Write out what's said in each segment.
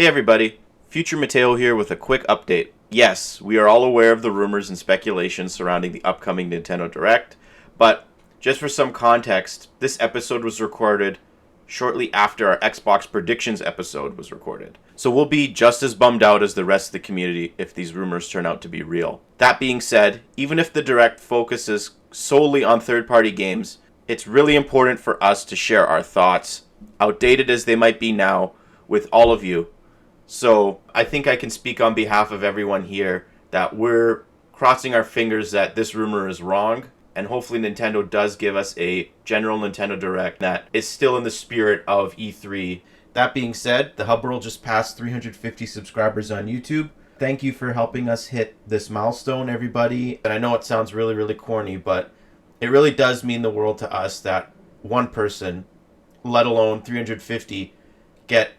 Hey everybody, Future Matteo here with a quick update. Yes, we are all aware of the rumors and speculation surrounding the upcoming Nintendo Direct, but just for some context, this episode was recorded shortly after our Xbox predictions episode was recorded. So we'll be just as bummed out as the rest of the community if these rumors turn out to be real. That being said, even if the Direct focuses solely on third-party games, it's really important for us to share our thoughts, outdated as they might be now, with all of you. So I think I can speak on behalf of everyone here that we're crossing our fingers that this rumor is wrong, and hopefully Nintendo does give us a general Nintendo Direct that is still in the spirit of E3. That being said, the Hub World just passed 350 subscribers on YouTube. Thank you for helping us hit this milestone, everybody. And I know it sounds really, really corny, but it really does mean the world to us that one person, let alone 350, get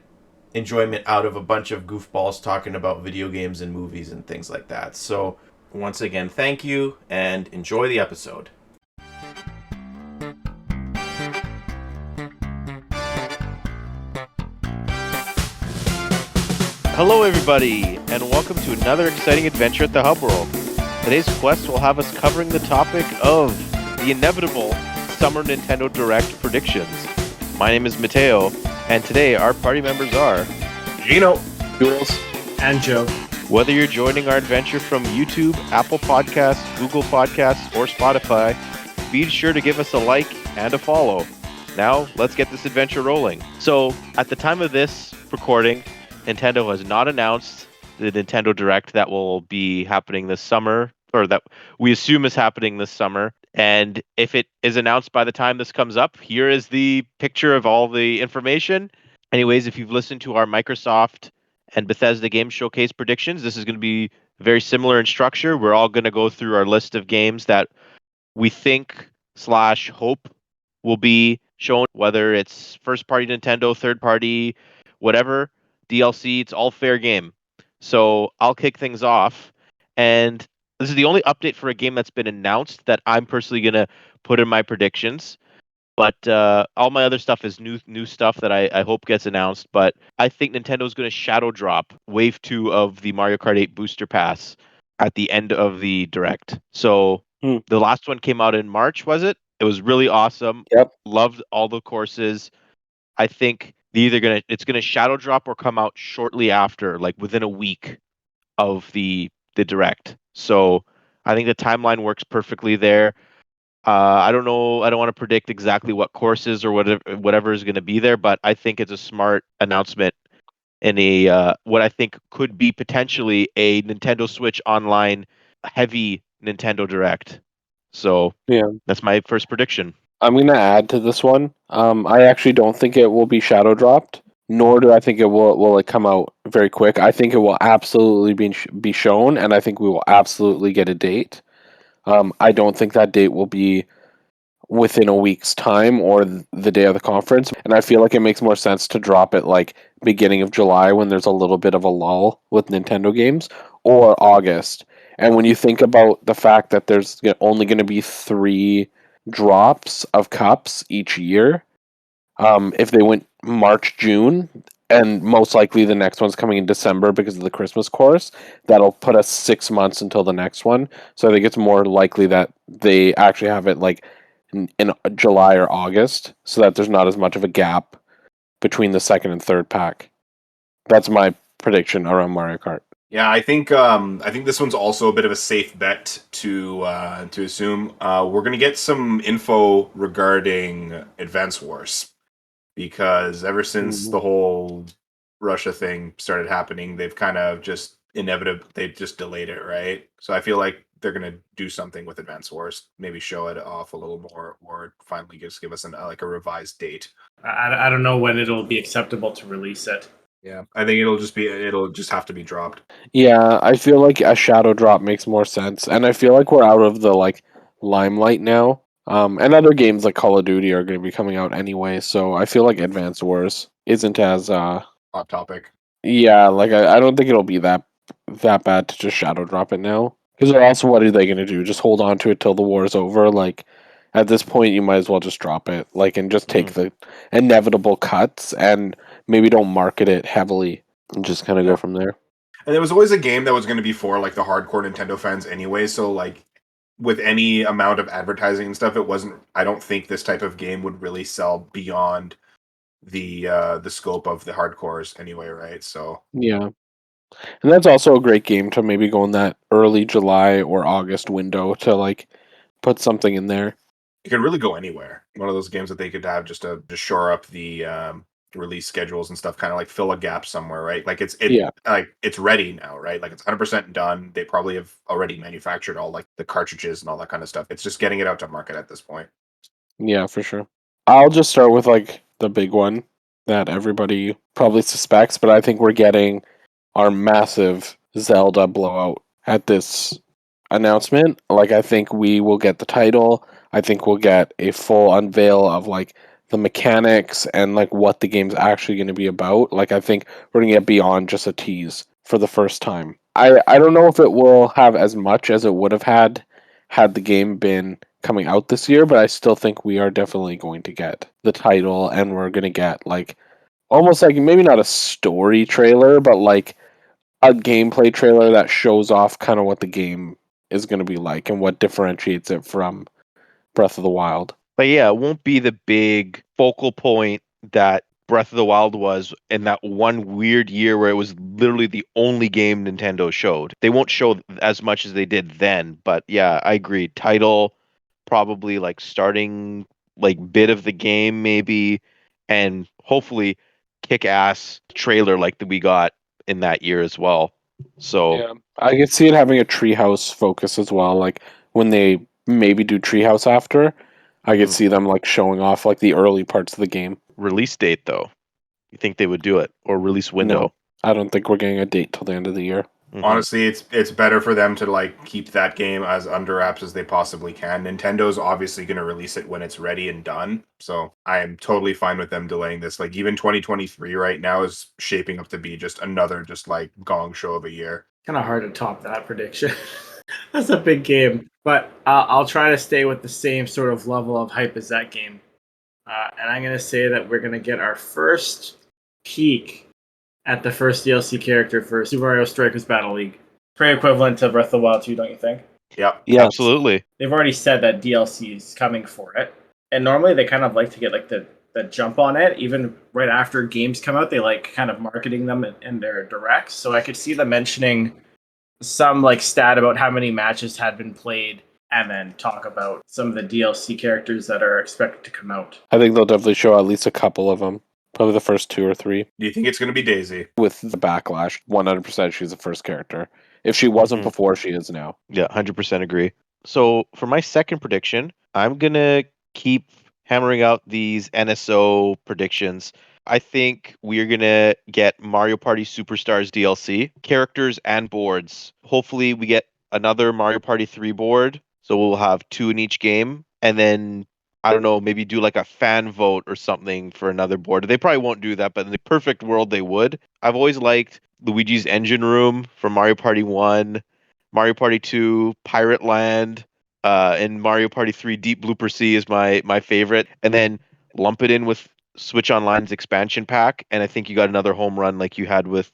enjoyment out of a bunch of goofballs talking about video games and movies and things like that. So, once again, thank you and enjoy the episode. Hello everybody, and welcome to another exciting adventure at the Hub World. Today's quest will have us covering the topic of the inevitable Summer Nintendo Direct predictions. My name is Matteo, and today our party members are Gino, Gules, and Joe. Whether you're joining our adventure from YouTube, Apple Podcasts, Google Podcasts, or Spotify, be sure to give us a like and a follow. Now, let's get this adventure rolling. So, at the time of this recording, Nintendo has not announced the Nintendo Direct that will be happening this summer, or that we assume is happening this summer. And if it is announced by the time this comes up, here is the picture of all the information. Anyways, if you've listened to our Microsoft and Bethesda Game Showcase predictions, this is going to be very similar in structure. We're all going to go through our list of games that we think / hope will be shown, whether it's first-party Nintendo, third-party, whatever, DLC, it's all fair game. So I'll kick things off. And this is the only update for a game that's been announced that I'm personally going to put in my predictions. But all my other stuff is new stuff that I hope gets announced. But I think Nintendo's going to shadow drop Wave 2 of the Mario Kart 8 Booster Pass at the end of the Direct. So the last one came out in March, was it? It was really awesome. Yep. Loved all the courses. I think it's gonna shadow drop or come out shortly after, like within a week of the Direct. So I think the timeline works perfectly there. I don't know. I don't want to predict exactly what courses or whatever is going to be there, but I think it's a smart announcement in a what I think could be potentially a Nintendo Switch Online heavy Nintendo Direct. So Yeah, that's my first prediction. I'm going to add to this one. I actually don't think it will be shadow dropped, nor do I think it will it come out very quick. I think it will absolutely be shown, and I think we will absolutely get a date. I don't think that date will be within a week's time or the day of the conference, and I feel like it makes more sense to drop it like beginning of July when there's a little bit of a lull with Nintendo games, or August. And when you think about the fact that there's only going to be 3 drops of cups each year, if they went March, June, and most likely the next one's coming in December because of the Christmas course, that'll put us 6 months until the next one. So I think it's more likely that they actually have it like in July or August, so that there's not as much of a gap between the second and third pack. That's my prediction around Mario Kart. Yeah, I think this one's also a bit of a safe bet to assume. We're gonna get some info regarding Advance Wars, because ever since the whole Russia thing started happening, they've kind of just they've just delayed it, right? So I feel like they're gonna do something with Advance Wars, maybe show it off a little more, or finally just give us a revised date. I don't know when it'll be acceptable to release it. Yeah, I think it'll just have to be dropped. Yeah, I feel like a shadow drop makes more sense, and I feel like we're out of the limelight now. And other games like Call of Duty are going to be coming out anyway, so I feel like Advance Wars isn't as hot topic. Yeah, I don't think it'll be that bad to just shadow drop it now. Because also, what are they going to do? Just hold on to it till the war's over? At this point, you might as well just drop it, and just take the inevitable cuts and maybe don't market it heavily. and just kind of go from there. And it was always a game that was going to be for like the hardcore Nintendo fans anyway. So like with any amount of advertising and stuff, it wasn't. I don't think this type of game would really sell beyond the scope of the hardcores anyway, right? So Yeah. And that's also a great game to maybe go in that early July or August window to like put something in there. it can really go anywhere. One of those games that they could have just to shore up the release schedules and stuff, kind of like fill a gap somewhere, right? Like Yeah. like it's ready now, right? Like it's 100% done. They probably have already manufactured all like the cartridges and all that kind of stuff. It's just getting it out to market at this point. Yeah, for sure. I'll just start with like the big one that everybody probably suspects, but I think we're getting our massive Zelda blowout at this announcement. Like, I think we will get the title. I think we'll get a full unveil of like the mechanics and like what the game's actually going to be about. Like, I think we're going to get beyond just a tease for the first time. I don't know if it will have as much as it would have had the game been coming out this year, but I still think we are definitely going to get the title, and we're going to get like almost like maybe not a story trailer, but like a gameplay trailer that shows off kind of what the game is going to be like and what differentiates it from Breath of the Wild. But yeah, it won't be the big focal point that Breath of the Wild was in that one weird year where it was literally the only game Nintendo showed. They won't show as much as they did then, but yeah, I agree. Title, probably like starting like bit of the game maybe, and hopefully kick ass trailer like that we got in that year as well. So Yeah, I could see it having a treehouse focus as well. Like when they maybe do treehouse after, I could see them like showing off like the early parts of the game. release date though. You think they would do it or release No, window? I don't think we're getting a date till the end of the year. Mhm. Honestly, it's better for them to like keep that game as under wraps as they possibly can. Nintendo's obviously going to release it when it's ready and done. So I am totally fine with them delaying this. Like even 2023 right now is shaping up to be just another just like gong show of a year. Kind of hard to top that prediction. That's a big game, but I'll try to stay with the same sort of level of hype as that game. And I'm going to say that we're going to get our first peek at the first DLC character for Super Mario Strikers Battle League. Pretty equivalent to Breath of the Wild 2, don't you think? Yep. Yeah, Absolutely. They've already said that DLC is coming for it. And normally they kind of like to get like the jump on it. Even right after games come out, they like kind of marketing them in their directs. So I could see them mentioning some like stat about how many matches had been played and then talk about some of the DLC characters that are expected to come out. I think they'll definitely show at least a couple of them. Probably the first 2 or 3. Do you think it's going to be Daisy? With the backlash, 100% she's the first character. If she wasn't Mhm. before, she is now. Yeah, 100% agree. So for my second prediction, I'm going to keep hammering out these NSO predictions. I think we're going to get Mario Party Superstars DLC, characters and boards. Hopefully we get another Mario Party 3 board. So we'll have 2 in each game. And then, I don't know, maybe do like a fan vote or something for another board. They probably won't do that, but in the perfect world, they would. I've always liked Luigi's Engine Room from Mario Party 1. Mario Party 2, Pirate Land, and Mario Party 3 Deep Blooper Sea is my favorite. And then lump it in with Switch Online's expansion pack, and I think you got another home run like you had with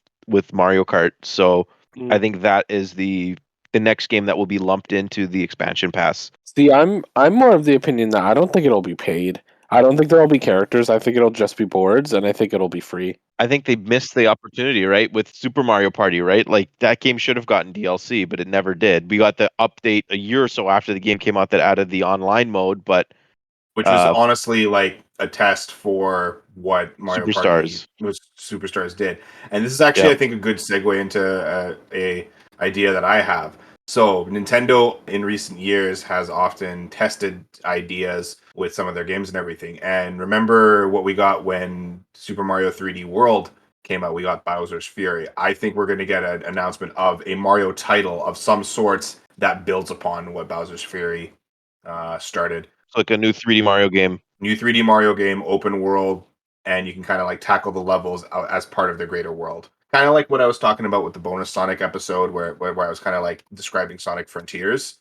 Mario Kart. So I think that is the next game that will be lumped into the expansion pass. See, I'm more of the opinion that I don't think it'll be paid. I don't think there'll be characters. I think it'll just be boards, and I think it'll be free. I think they missed the opportunity, right? With Super Mario Party, right? Like that game should have gotten DLC, but it never did. We got the update a year or so after the game came out that added the online mode, but Which was honestly like a test for what Mario Party Superstars. was Superstars did. And this is actually, Yeah. I think, a good segue into a idea that I have. So Nintendo in recent years has often tested ideas with some of their games and everything. And remember what we got when Super Mario 3D World came out? We got Bowser's Fury. I think we're going to get an announcement of a Mario title of some sorts that builds upon what Bowser's Fury started. It's like a new 3D Mario game. New 3D Mario game, open world, and you can kind of like tackle the levels as part of the greater world. Kind of like what I was talking about with the bonus Sonic episode, where I was kind of like describing Sonic Frontiers,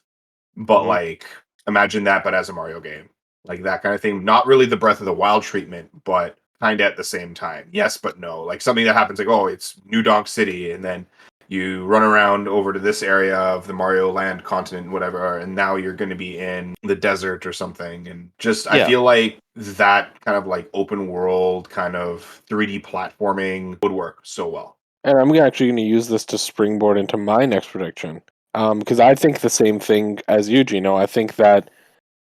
but Mhm. like imagine that, but as a Mario game, like that kind of thing. Not really the Breath of the Wild treatment, but kind of at the same time. Yes, but no. Like something that happens like, oh, it's New Donk City, and then you run around over to this area of the Mario Land continent, whatever, and now you're going to be in the desert or something. And just, I feel like that kind of like open world kind of 3D platforming would work so well. And I'm actually going to use this to springboard into my next prediction. Because I think the same thing as you, Gino. I think that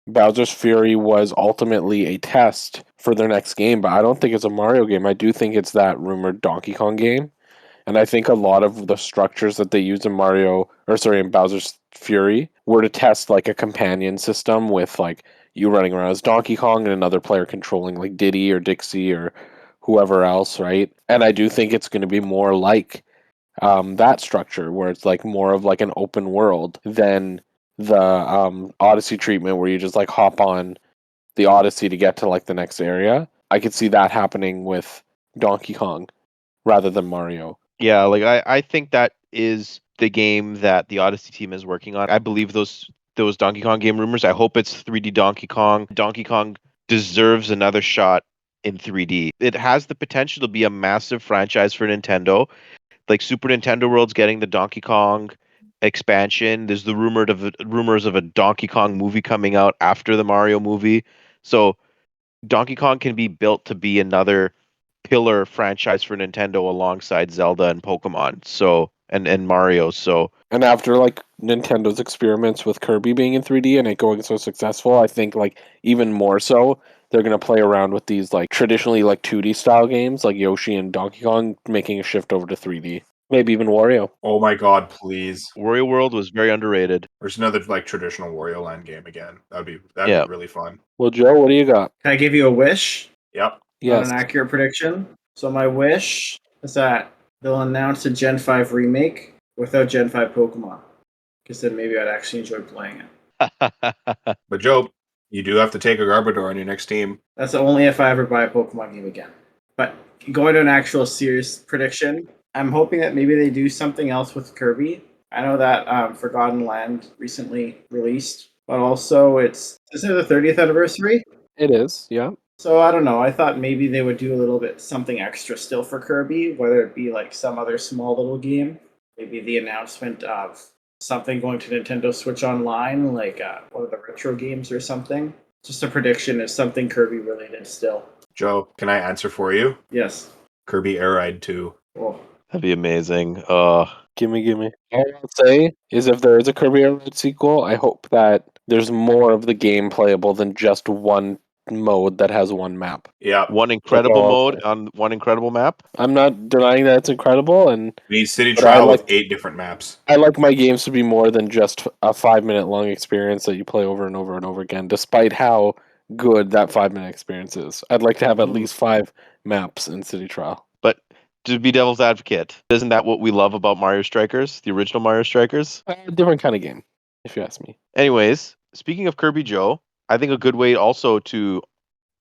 Bowser's Fury was ultimately a test for their next game, but I don't think it's a Mario game. I do think it's that rumored Donkey Kong game. And I think a lot of the structures that they used in in Bowser's Fury were to test like a companion system with like you running around as Donkey Kong and another player controlling like Diddy or Dixie or whoever else, right? And I do think it's going to be more like that structure where it's like more of like an open world than the Odyssey treatment where you just like hop on the Odyssey to get to like the next area. I could see that happening with Donkey Kong rather than Mario. Yeah, like I think that is the game that the Odyssey team is working on. I believe those Donkey Kong game rumors. I hope it's 3D Donkey Kong. Donkey Kong deserves another shot in 3D. It has the potential to be a massive franchise for Nintendo. Like Super Nintendo World's getting the Donkey Kong expansion. There's the rumors of a Donkey Kong movie coming out after the Mario movie. So Donkey Kong can be built to be another pillar franchise for Nintendo alongside Zelda and Pokemon. So and Mario. So And after like Nintendo's experiments with Kirby being in 3D and it going so successful, I think like even more so they're going to play around with these like traditionally like 2D style games like Yoshi and Donkey Kong making a shift over to 3D. Maybe even Wario. Oh my god, please. Wario World was very underrated. There's another like traditional Wario Land game again. That'd Yeah. be really fun. Well, Joe, what do you got? Can I give you a wish? Yep. Not Yes. an accurate prediction. So my wish is that they'll announce a Gen 5 remake without Gen 5 Pokemon. Because then maybe I'd actually enjoy playing it. But Joe, you do have to take a Garbodor on your next team. That's only if I ever buy a Pokemon game again. But going to an actual serious prediction, I'm hoping that maybe they do something else with Kirby. I know that Forgotten Land recently released, but also isn't it the 30th anniversary? It is, yeah. So I don't know. I thought maybe they would do a little bit something extra still for Kirby, whether it be like some other small little game, maybe the announcement of something going to Nintendo Switch Online, like one of the retro games or something. Just a prediction is something Kirby related still. Joe, can I answer for you? Yes. Kirby Air Ride 2. Cool. That'd be amazing. Gimme. All I'll say is if there is a Kirby Air Ride sequel, I hope that there's more of the game playable than just one mode that has one map. Yeah. One incredible all I'll mode say. on one incredible map. I'm not denying that it's incredible, and We need City But Trial I with like- 8 different maps. I like my games to be more than just a 5-minute long experience that you play over and over and over again, despite how good that 5-minute experience is. I'd like to have at least 5 maps in City Trial. But to be devil's advocate, isn't that what we love about Mario Strikers, the original Mario Strikers? A different kind of game, if you ask me. Anyways, speaking of Kirby Joe, I think a good way also to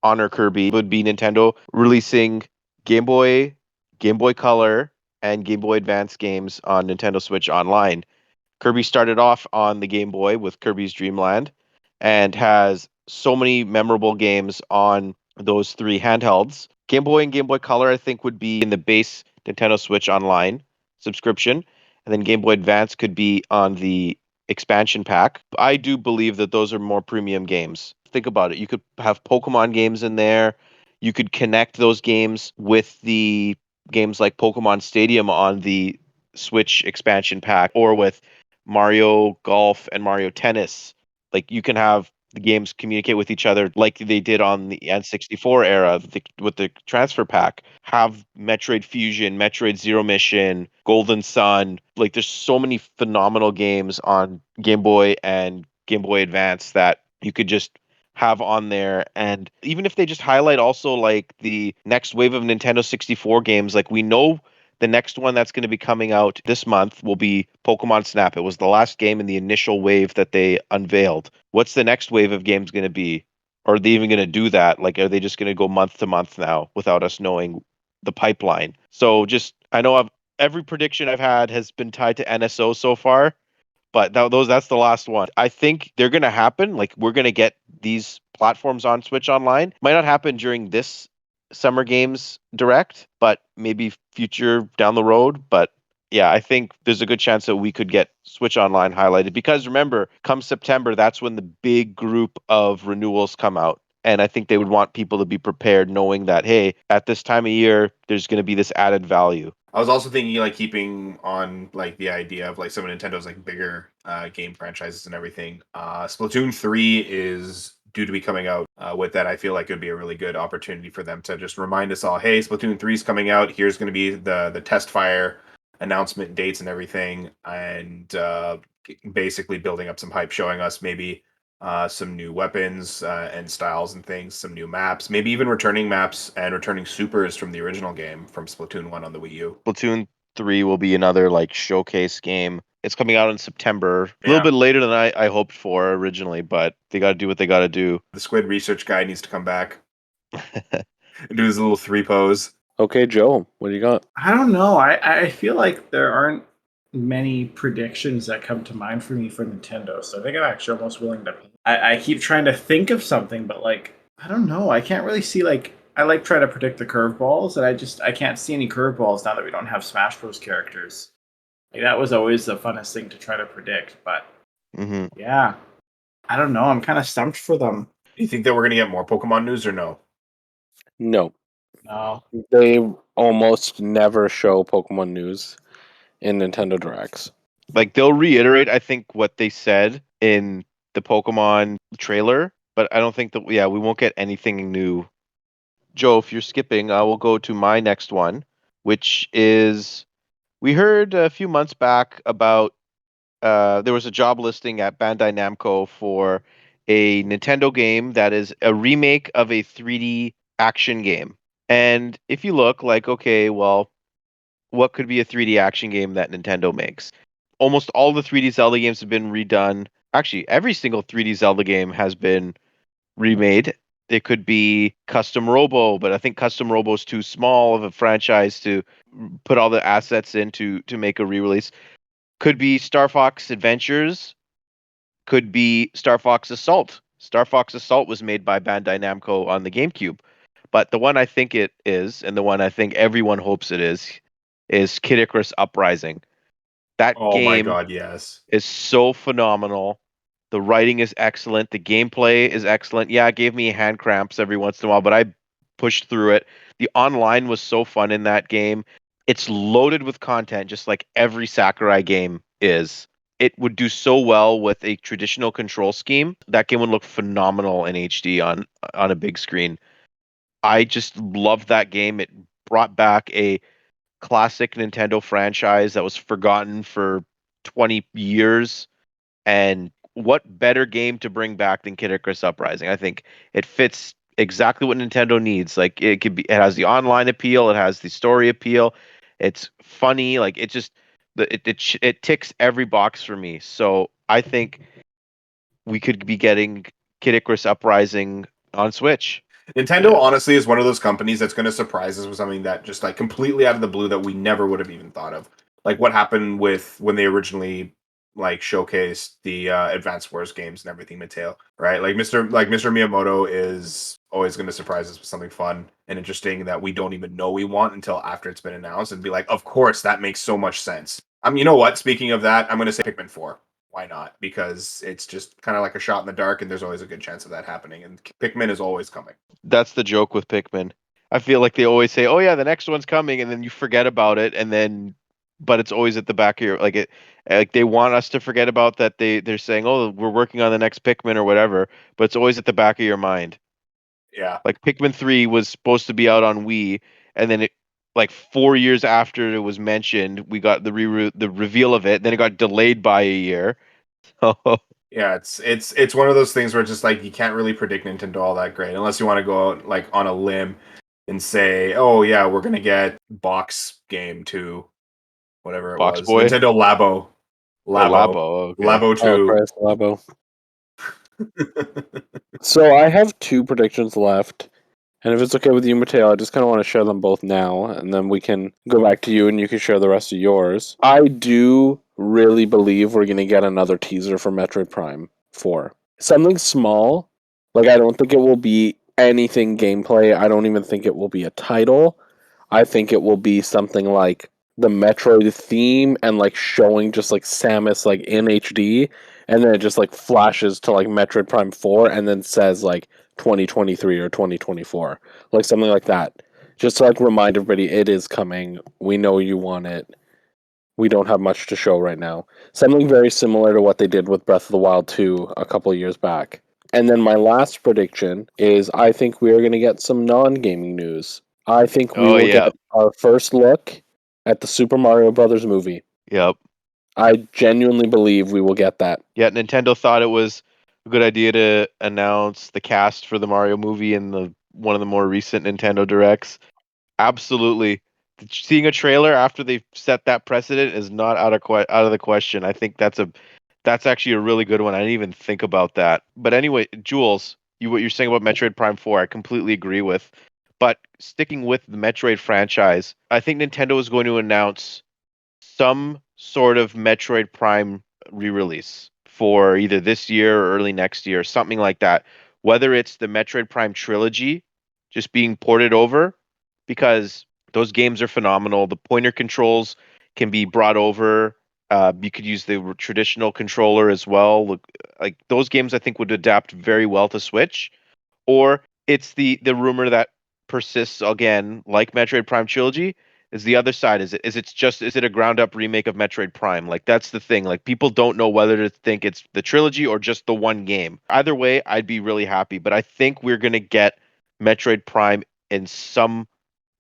honor Kirby would be Nintendo releasing Game Boy, Game Boy Color, and Game Boy Advance games on Nintendo Switch Online. Kirby started off on the Game Boy with Kirby's Dream Land and has so many memorable games on those 3 handhelds. Game Boy and Game Boy Color, I think, would be in the base Nintendo Switch Online subscription, and then Game Boy Advance could be on the expansion pack. I do believe that those are more premium games. Think about it. You could have Pokemon games in there. You could connect those games with the games like Pokemon Stadium on the Switch expansion pack or with Mario Golf and Mario Tennis. Like you can have the games communicate with each other like they did on the N64 era with the transfer pack. Have Metroid Fusion, Metroid Zero Mission, Golden Sun. Like there's so many phenomenal games on Game Boy and Game Boy Advance that you could just have on there. And even if they just highlight also like the next wave of Nintendo 64 games, like we know the next one that's going to be coming out this month will be Pokemon Snap. It was the last game in the initial wave that they unveiled. What's the next wave of games going to be? Are they even going to do that? Like, are they just going to go month to month now without us knowing the pipeline? So just, I know every prediction I've had has been tied to NSO so far, but that's the last one. I think they're going to happen. Like, we're going to get these platforms on Switch Online. Might not happen during this Summer Games Direct, but maybe future down the road. But yeah, I think there's a good chance that we could get Switch Online highlighted because remember, come September, that's when the big group of renewals come out. And I think they would want people to be prepared knowing that, hey, at this time of year, there's going to be this added value. I was also thinking like keeping on like the idea of like some of Nintendo's like bigger game franchises and everything. Splatoon 3 is due to be coming out. With that, I feel like it would be a really good opportunity for them to just remind us all, hey, Splatoon 3 is coming out. Here's going to be the test fire announcement dates and everything, and basically building up some hype, showing us maybe some new weapons and styles and things, some new maps, maybe even returning maps and returning supers from the original game from Splatoon 1 on the Wii U. Splatoon 3 will be another like showcase game. It's coming out in September, a little Yeah. bit later than I hoped for originally, but they got to do what they got to do. The Squid research guy needs to come back and do his little 3 pose. Okay, Joe, what do you got? I don't know. I feel like there aren't many predictions that come to mind for me for Nintendo, so I think I'm actually almost willing to. I keep trying to think of something, but like I don't know. I can't really see like I like trying to predict the curveballs, and I can't see any curveballs now that we don't have Smash Bros. Characters. Like that was always the funnest thing to try to predict, but yeah, I don't know. I'm kind of stumped for them. Do you think that we're going to get more Pokemon news or no? No. No. They almost never show Pokemon news in Nintendo Directs. Like they'll reiterate, I think, what they said in the Pokemon trailer, but I don't think that we won't get anything new. Joe, if you're skipping, I will go to my next one, which is we heard a few months back about there was a job listing at Bandai Namco for a Nintendo game that is a remake of a 3D action game. And if you look like, okay, well, what could be a 3D action game that Nintendo makes? Almost all the 3D Zelda games have been redone. Actually, every single 3D Zelda game has been remade. It could be Custom Robo, but I think Custom Robo is too small of a franchise to put all the assets in to make a re-release. Could be Star Fox Adventures. Could be Star Fox Assault. Star Fox Assault was made by Bandai Namco on the GameCube. But the one I think it is, and the one I think everyone hopes it is Kid Icarus Uprising. That Oh my game god, yes. is so phenomenal. The writing is excellent. The gameplay is excellent. Yeah, it gave me hand cramps every once in a while, but I pushed through it. The online was so fun in that game. It's loaded with content, just like every Sakurai game is. It would do so well with a traditional control scheme. That game would look phenomenal in HD on a big screen. I just loved that game. It brought back a classic Nintendo franchise that was forgotten for 20 years. And what better game to bring back than Kid Icarus Uprising? I think it fits exactly what Nintendo needs. Like it has the online appeal, it has the story appeal, it's funny. Like it just it ticks every box for me. So I think we could be getting Kid Icarus Uprising on Switch. Nintendo honestly is one of those companies that's going to surprise us with something that just like completely out of the blue that we never would have even thought of. Like what happened with when they originally like showcased the Advance Wars games and everything, Matteo, right? Like Mr. Miyamoto is always going to surprise us with something fun and interesting that we don't even know we want until after it's been announced and be like, of course, that makes so much sense. You know what? Speaking of that, I'm going to say Pikmin 4. Why not? Because it's just kind of like a shot in the dark, and there's always a good chance of that happening. And Pikmin is always coming. That's the joke with Pikmin. I feel like they always say, "Oh yeah, the next one's coming," and then you forget about it, and then, but it's always at the back of your like they want us to forget about that. They're saying, "Oh, we're working on the next Pikmin or whatever," but it's always at the back of your mind. Yeah, Like Pikmin 3 was supposed to be out on Wii, and then like 4 years after it was mentioned, we got the reveal of it. Then it got delayed by a year. yeah. It's one of those things where it's just like you can't really predict Nintendo all that great unless you want to go out like on a limb and say, "Oh yeah, we're gonna get Box Game 2, whatever it Box was, Boy? Nintendo Labo, Labo. Okay. Labo Oh, 2." Christ, Labo. So I have two predictions left. And if it's okay with you, Matteo, I just kind of want to share them both now, and then we can go back to you and you can share the rest of yours. I do really believe we're going to get another teaser for Metroid Prime 4. Something small. Like, I don't think it will be anything gameplay. I don't even think it will be a title. I think it will be something like the Metroid theme and like showing just like Samus like in HD, and then it just like flashes to like Metroid Prime 4 and then says like 2023 or 2024. Like something like that. Just to like remind everybody it is coming. We know you want it. We don't have much to show right now. Something very similar to what they did with Breath of the Wild 2 a couple of years back. And then my last prediction is I think we are going to get some non-gaming news. I think we Oh will yeah, get our first look at the Super Mario Brothers movie. yep, I genuinely believe we will get that. yeah. Nintendo thought it was a good idea to announce the cast for the Mario movie in the one of the more recent Nintendo Directs. Absolutely. Seeing a trailer after they've set that precedent is not out of the question. I think that's actually a really good one. I didn't even think about that. But anyway, Jules, what you're saying about Metroid Prime 4, I completely agree with. But sticking with the Metroid franchise, I think Nintendo is going to announce some sort of Metroid Prime re-release for either this year or early next year, something like that. Whether it's the Metroid Prime trilogy just being ported over, because those games are phenomenal. The pointer controls can be brought over. You could use the traditional controller as well. Look, like those games, I think would adapt very well to Switch. Or it's the rumor that persists again, like Metroid Prime trilogy. Is the other side? Is it a ground up remake of Metroid Prime? Like that's the thing. Like people don't know whether to think it's the trilogy or just the one game. Either way, I'd be really happy. But I think we're gonna get Metroid Prime in some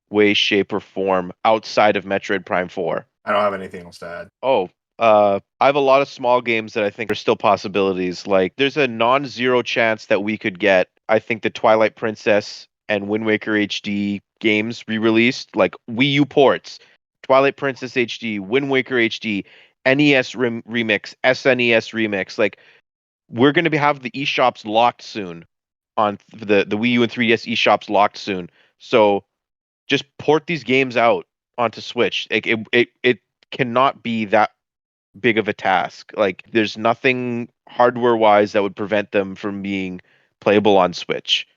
way, shape, or form outside of Metroid Prime 4. I don't have anything else to add. Oh, I have a lot of small games that I think are still possibilities. Like, there's a non-zero chance that we could get, I think, the Twilight Princess and Wind Waker HD games re-released, like Wii U ports, Twilight Princess HD, Wind Waker HD, NES remix, SNES remix. Like, we're going to have the eShops locked soon on the Wii U and 3DS eShops locked soon. So just port these games out onto Switch. Like it cannot be that big of a task. Like there's nothing hardware wise that would prevent them from being playable on Switch.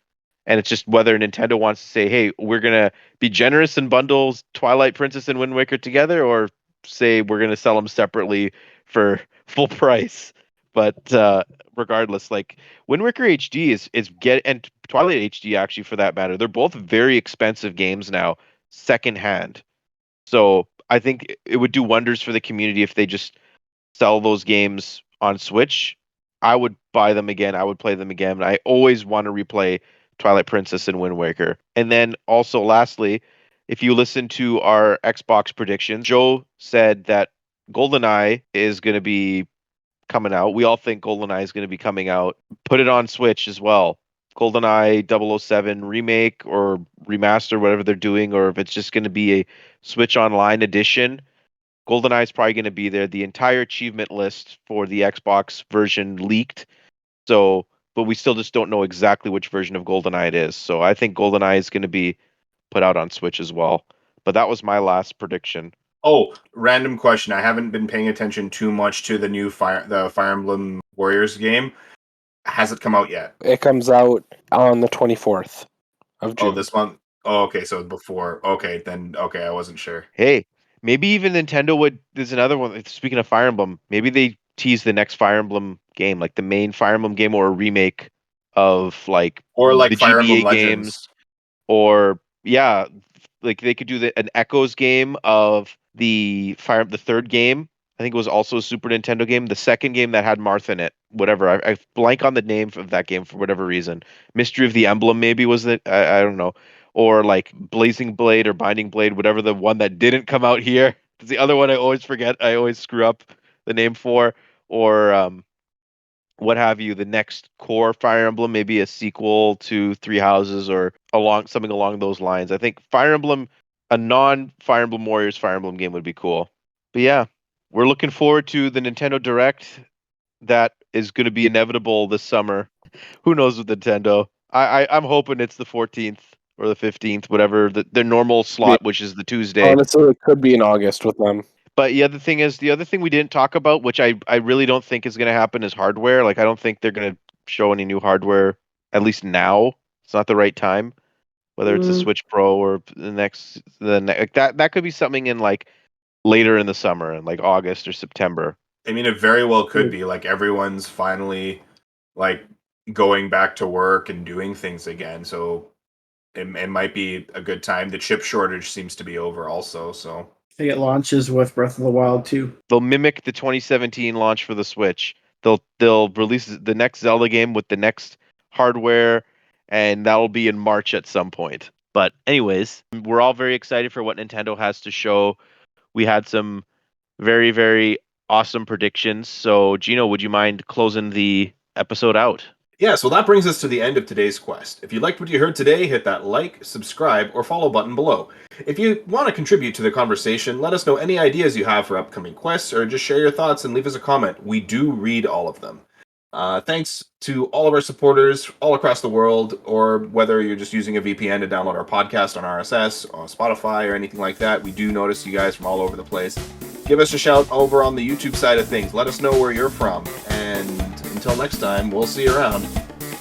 And it's just whether Nintendo wants to say, "Hey, we're gonna be generous and bundles Twilight Princess and Wind Waker together," or say we're gonna sell them separately for full price. But regardless, like Wind Waker HD is get and Twilight HD actually for that matter, they're both very expensive games now, secondhand. So I think it would do wonders for the community if they just sell those games on Switch. I would buy them again. I would play them again. I always want to replay Twilight Princess and Wind Waker. And then also, lastly, if you listen to our Xbox predictions, Joe said that GoldenEye is going to be coming out. We all think GoldenEye is going to be coming out. Put it on Switch as well. GoldenEye 007 remake or remaster, whatever they're doing, or if it's just going to be a Switch Online edition. GoldenEye is probably going to be there. The entire achievement list for the Xbox version leaked. So, but we still just don't know exactly which version of GoldenEye it is. So I think GoldenEye is going to be put out on Switch as well. But that was my last prediction. Oh, random question. I haven't been paying attention too much to the Fire Emblem Warriors game. Has it come out yet? It comes out on the 24th of June. Oh, this month. Oh, okay. So before. Okay, then. Okay, I wasn't sure. Hey, maybe even Nintendo would. There's another one. Speaking of Fire Emblem, maybe they tease the next Fire Emblem game, like the main Fire Emblem game, or a remake of like Or like the Fire Emblem GBA Legends. games, or yeah, like they could do an Echoes game of the third game. I think it was also a Super Nintendo game. The second game that had Marth in it, whatever. I blank on the name of that game for whatever reason. Mystery of the Emblem maybe was it? I don't know. Or like Blazing Blade or Binding Blade, whatever the one that didn't come out here. It's the other one I always forget. I always screw up the name for. Or what have you, the next core Fire Emblem, maybe a sequel to Three Houses or along something along those lines. I think Fire Emblem, a non Fire Emblem Warriors Fire Emblem game would be cool. But yeah, we're looking forward to the Nintendo Direct that is going to be inevitable this summer. Who knows with Nintendo? I'm hoping it's the 14th or the 15th, whatever their normal slot, which is the Tuesday. Honestly, it could be in August with them. But yeah, the other thing we didn't talk about, which I really don't think is going to happen, is hardware. Like I don't think they're going to show any new hardware, at least now. It's not the right time. Whether it's a Switch Pro or like that could be something in like later in the summer, in like August or September. I mean, it very well could be like everyone's finally like going back to work and doing things again. So it might be a good time. The chip shortage seems to be over also. So I think it launches with Breath of the Wild 2. They'll mimic the 2017 launch for the Switch. They'll release the next Zelda game with the next hardware, and that'll be in March at some point. But anyways, we're all very excited for what Nintendo has to show. We had some very, very awesome predictions. So, Gino, would you mind closing the episode out? yeah, so that brings us to the end of today's quest. If you liked what you heard today, hit that like, subscribe, or follow button below. If you want to contribute to the conversation, let us know any ideas you have for upcoming quests, or just share your thoughts and leave us a comment. We do read all of them. Thanks to all of our supporters all across the world, or whether you're just using a VPN to download our podcast on RSS, or Spotify, or anything like that. We do notice you guys from all over the place. Give us a shout over on the YouTube side of things. Let us know where you're from. And until next time, we'll see you around.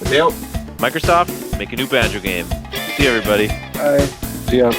Matteo? Microsoft, make a new Banjo game. See you, everybody. Bye. See ya.